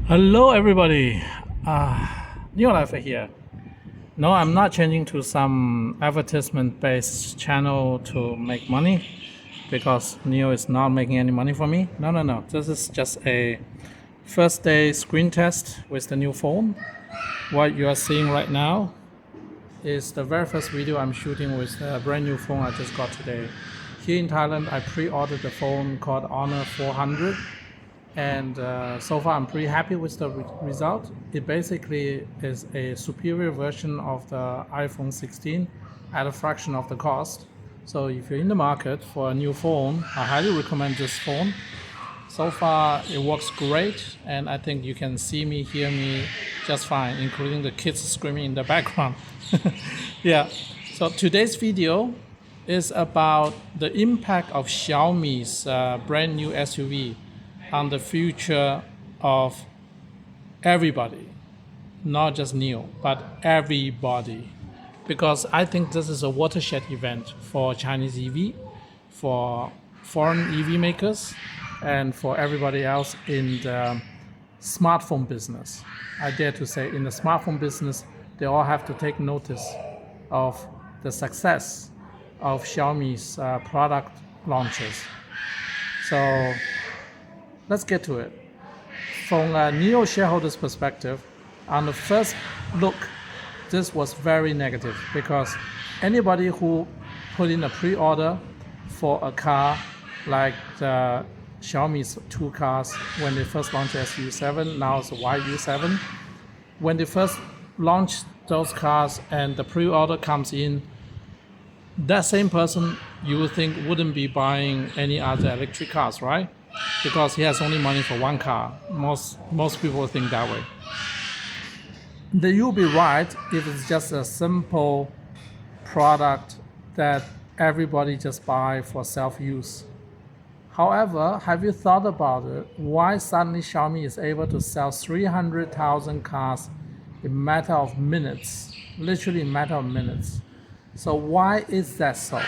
Hello, everybody. New Life here. No, I'm not changing to some advertisement-based channel to make money because NIO is not making any money for me. No. This is just a first day screen test with the new phone. What you are seeing right now is the very first video I'm shooting with the brand new phone I just got today. Here in Thailand, I pre-ordered the phone called Honor 400. And so far I'm pretty happy with the result. It basically is a superior version of the iPhone 16 at a fraction of the cost. So if you're in the market for a new phone, I highly recommend this phone. So far it works great, and I think you can see me, hear me just fine, including the kids screaming in the background. Yeah, so today's video is about the impact of Xiaomi's brand new SUV on the future of everybody, not just NIO, but everybody. Because I think this is a watershed event for Chinese EV, for foreign EV makers, and for everybody else in the smartphone business. I dare to say in the smartphone business, they all have to take notice of the success of Xiaomi's product launches. So let's get to it. From a NIO shareholder's perspective, on the first look, this was very negative because anybody who put in a pre-order for a car like the Xiaomi's two cars when they first launched the SU7, now it's the YU7, when they first launched those cars and the pre-order comes in, that same person you would think wouldn't be buying any other electric cars, right? Because he has only money for one car. Most people think that way. Then you'll be right if it's just a simple product that everybody just buy for self-use. However, have you thought about it? Why suddenly Xiaomi is able to sell 300,000 cars in a matter of minutes? Literally in a matter of minutes. So why is that so?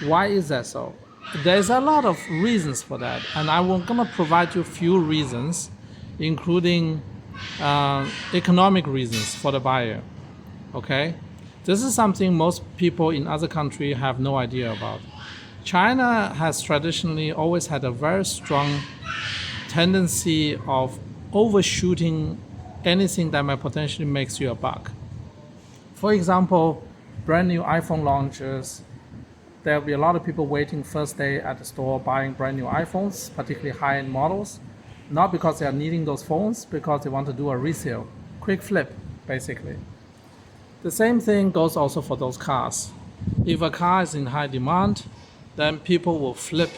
Why is that so? There's a lot of reasons for that, and I'm going to provide you a few reasons, including economic reasons for the buyer. Okay? This is something most people in other countries have no idea about. China has traditionally always had a very strong tendency of overshooting anything that might potentially makes you a buck. For example, brand new iPhone launches, there'll be a lot of people waiting first day at the store buying brand new iPhones, particularly high-end models, not because they are needing those phones, because they want to do a resale, quick flip, basically. The same thing goes also for those cars. If a car is in high demand, then people will flip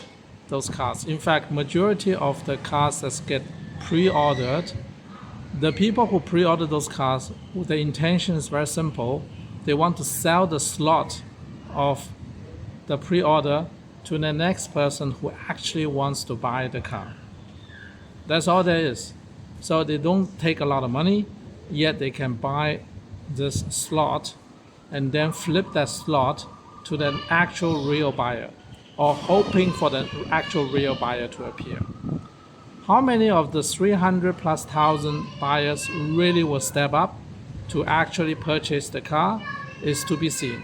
those cars. In fact, majority of the cars that get pre-ordered, the people who pre-order those cars, the intention is very simple. They want to sell the slot of the pre-order to the next person who actually wants to buy the car. That's all there is. So they don't take a lot of money, yet they can buy this slot and then flip that slot to the actual real buyer, or hoping for the actual real buyer to appear. How many of the 300,000+ buyers really will step up to actually purchase the car is to be seen.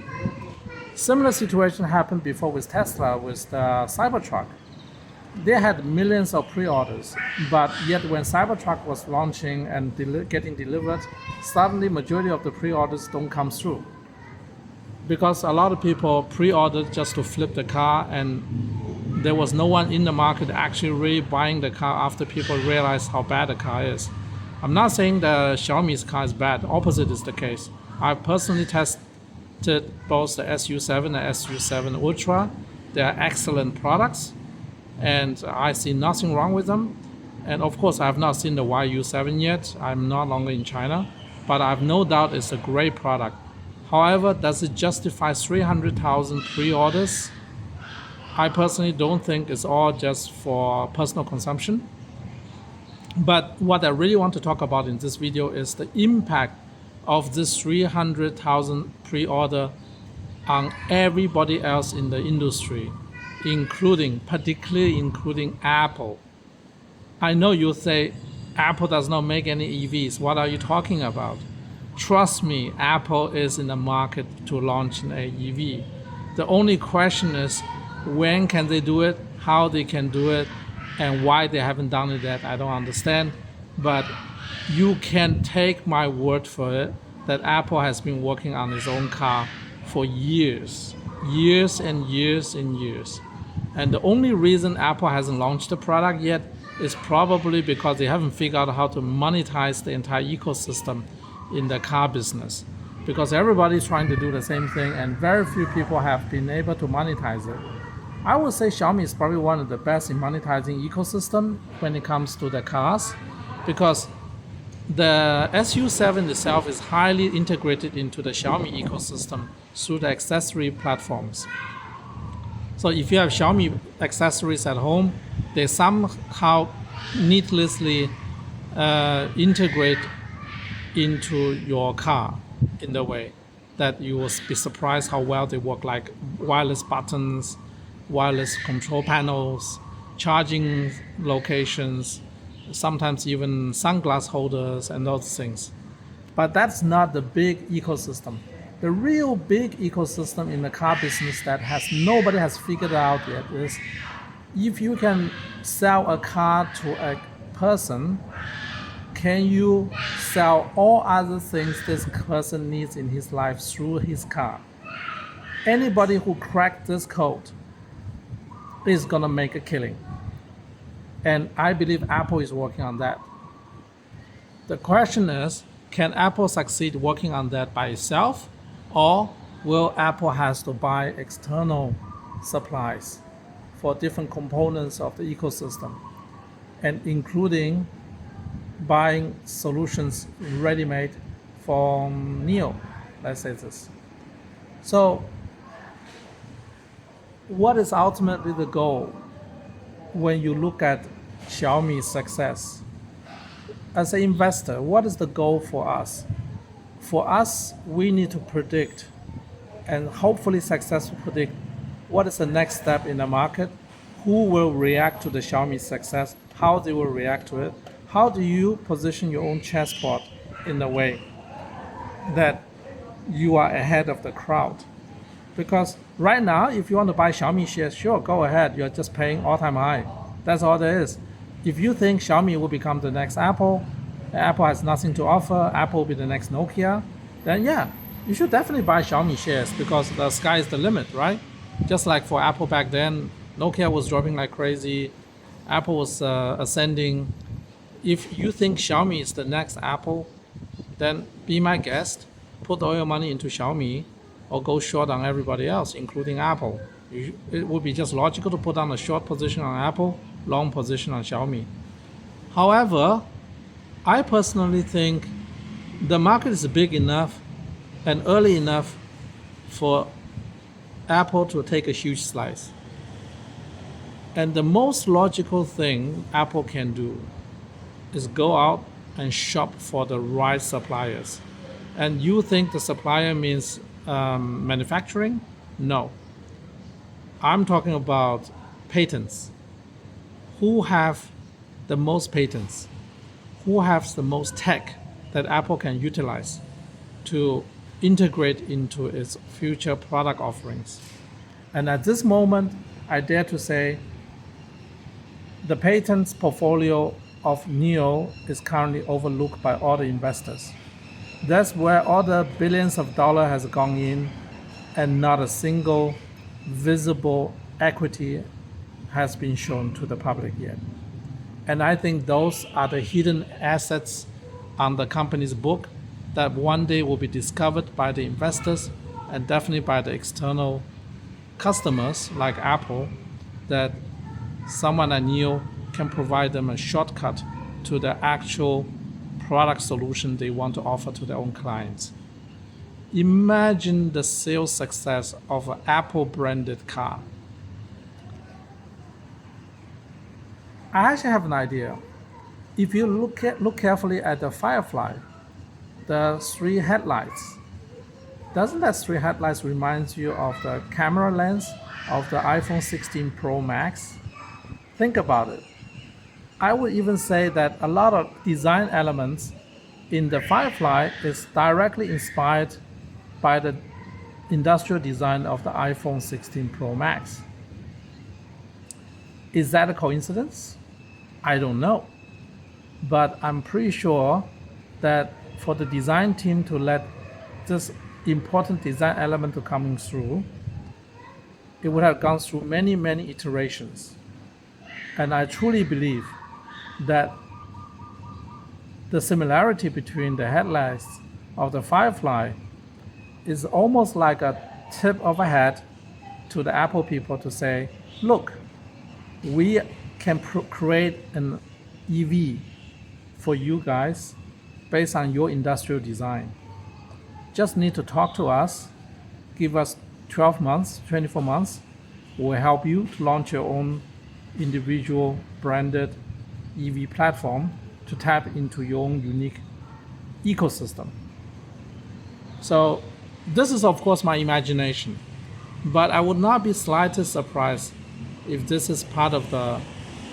Similar situation happened before with Tesla with the Cybertruck. They had millions of pre-orders, but yet when Cybertruck was launching and getting delivered, suddenly majority of the pre-orders don't come through. Because a lot of people pre-ordered just to flip the car, and there was no one in the market actually really buying the car after people realized how bad the car is. I'm not saying the Xiaomi's car is bad, opposite is the case. I personally tested both the SU7 and SU7 Ultra. They are excellent products, and I see nothing wrong with them. And of course, I have not seen the YU7 yet. I'm no longer in China, but I have no doubt it's a great product. However, does it justify 300,000 pre-orders? I personally don't think it's all just for personal consumption. But what I really want to talk about in this video is the impact of this 300,000 pre-order on everybody else in the industry, particularly including Apple. I know you'll say Apple does not make any EVs. What are you talking about? Trust me, Apple is in the market to launch an EV. The only question is when can they do it, how they can do it, and why they haven't done it yet, I don't understand. But you can take my word for it that Apple has been working on its own car for years and years and years. And the only reason Apple hasn't launched the product yet is probably because they haven't figured out how to monetize the entire ecosystem in the car business. Because everybody's trying to do the same thing and very few people have been able to monetize it. I would say Xiaomi is probably one of the best in monetizing ecosystem when it comes to the cars, because the SU7 itself is highly integrated into the Xiaomi ecosystem through the accessory platforms. So if you have Xiaomi accessories at home, they somehow needlessly integrate into your car in the way that you will be surprised how well they work, like wireless buttons, wireless control panels, charging locations, sometimes even sunglass holders and those things. But that's not the big ecosystem. The real big ecosystem in the car business that nobody has figured out yet is if you can sell a car to a person, can you sell all other things this person needs in his life through his car? Anybody who cracks this code is gonna make a killing. And I believe Apple is working on that. The question is, can Apple succeed working on that by itself, or will Apple has to buy external supplies for different components of the ecosystem, and including buying solutions ready-made from NIO, let's say this. So what is ultimately the goal when you look at Xiaomi's success? As an investor, what is the goal for us? For us, we need to predict and hopefully successfully predict what is the next step in the market, who will react to the Xiaomi success, how they will react to it. How do you position your own chessboard in a way that you are ahead of the crowd? Because right now, if you want to buy Xiaomi shares, sure, go ahead. You're just paying all-time high. That's all there is. If you think Xiaomi will become the next Apple, Apple has nothing to offer, Apple will be the next Nokia, then yeah, you should definitely buy Xiaomi shares because the sky is the limit, right? Just like for Apple back then, Nokia was dropping like crazy, Apple was ascending. If you think Xiaomi is the next Apple, then be my guest, put all your money into Xiaomi or go short on everybody else, including Apple. It would be just logical to put on a short position on Apple, long position on Xiaomi. However, I personally think the market is big enough and early enough for Apple to take a huge slice. And the most logical thing Apple can do is go out and shop for the right suppliers. And you think the supplier means manufacturing? No. I'm talking about patents. Who have the most patents? Who has the most tech that Apple can utilize to integrate into its future product offerings? And at this moment, I dare to say the patents portfolio of NIO is currently overlooked by all the investors. That's where all the billions of dollars has gone in and not a single visible equity has been shown to the public yet. And I think those are the hidden assets on the company's book that one day will be discovered by the investors and definitely by the external customers like Apple, that someone at NIO can provide them a shortcut to the actual product solution they want to offer to their own clients. Imagine the sales success of an Apple branded car. I actually have an idea. If you look carefully at the Firefly, the three headlights, doesn't that three headlights remind you of the camera lens of the iPhone 16 Pro Max? Think about it. I would even say that a lot of design elements in the Firefly is directly inspired by the industrial design of the iPhone 16 Pro Max. Is that a coincidence? I don't know. But I'm pretty sure that for the design team to let this important design element to coming through, it would have gone through many, many iterations. And I truly believe that the similarity between the headlights of the Firefly is almost like a tip of a hat to the Apple people to say, look, we can create an EV for you guys based on your industrial design. Just need to talk to us, give us 12 months, 24 months. We'll help you to launch your own individual branded EV platform to tap into your own unique ecosystem. So this is of course my imagination, but I would not be slightly surprised if this is part of the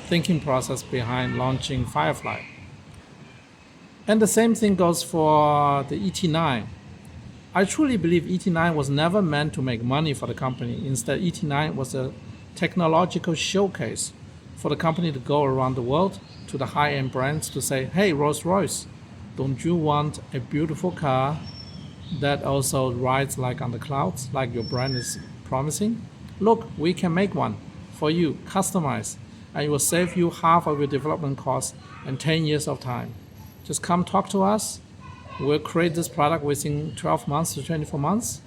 thinking process behind launching Firefly. And the same thing goes for the ET9. I truly believe ET9 was never meant to make money for the company. Instead, ET9 was a technological showcase for the company to go around the world to the high-end brands to say, hey, Rolls-Royce, don't you want a beautiful car that also rides like on the clouds, like your brand is promising? Look, we can make one for you, customized, and it will save you half of your development costs and 10 years of time. Just come talk to us. We'll create this product within 12 months to 24 months,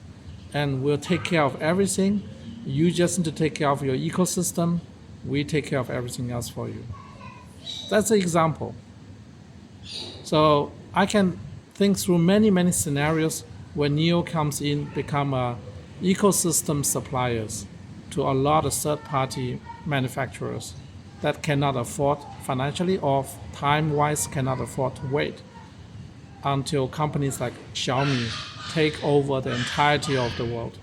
and we'll take care of everything. You just need to take care of your ecosystem. We take care of everything else for you. That's an example. So I can think through many, many scenarios where NIO comes in, become a ecosystem suppliers to a lot of third-party manufacturers that cannot afford financially or time-wise cannot afford to wait until companies like Xiaomi take over the entirety of the world.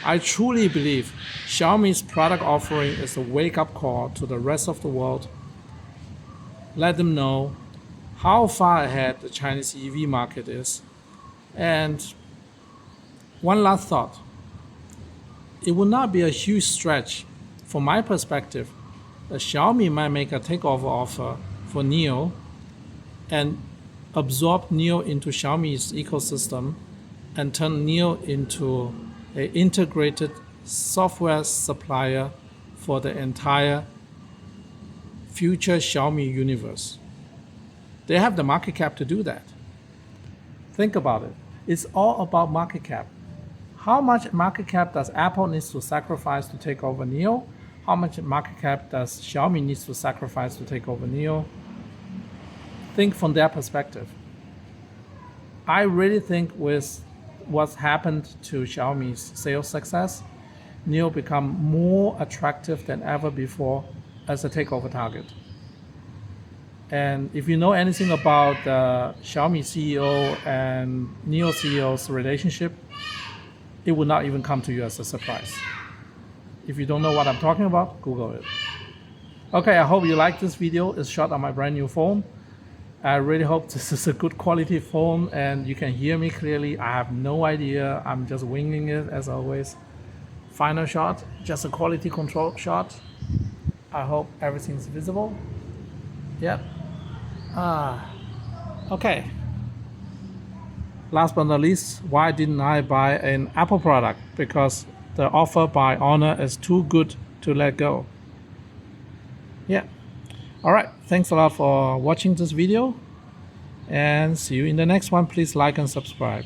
I truly believe Xiaomi's product offering is a wake-up call to the rest of the world. Let them know how far ahead the Chinese EV market is. And one last thought. It would not be a huge stretch from my perspective that Xiaomi might make a takeover offer for NIO and absorb NIO into Xiaomi's ecosystem and turn NIO into an integrated software supplier for the entire future Xiaomi universe. They have the market cap to do that. Think about it. It's all about market cap. How much market cap does Apple need to sacrifice to take over NIO? How much market cap does Xiaomi need to sacrifice to take over NIO? Think from their perspective. I really think with what's happened to Xiaomi's sales success, NIO become more attractive than ever before as a takeover target. And if you know anything about the Xiaomi CEO and NIO CEO's relationship, it would not even come to you as a surprise. If you don't know what I'm talking about, Google it. Okay, I hope you like this video. It's shot on my brand new phone. I really hope this is a good quality phone and you can hear me clearly. I have no idea. I'm just winging it as always. Final shot, just a quality control shot. I hope everything's visible. Yep. Okay. Last but not least, why didn't I buy an Apple product? Because the offer by Honor is too good to let go. Yeah. All right. Thanks a lot for watching this video and see you in the next one. Please like and subscribe.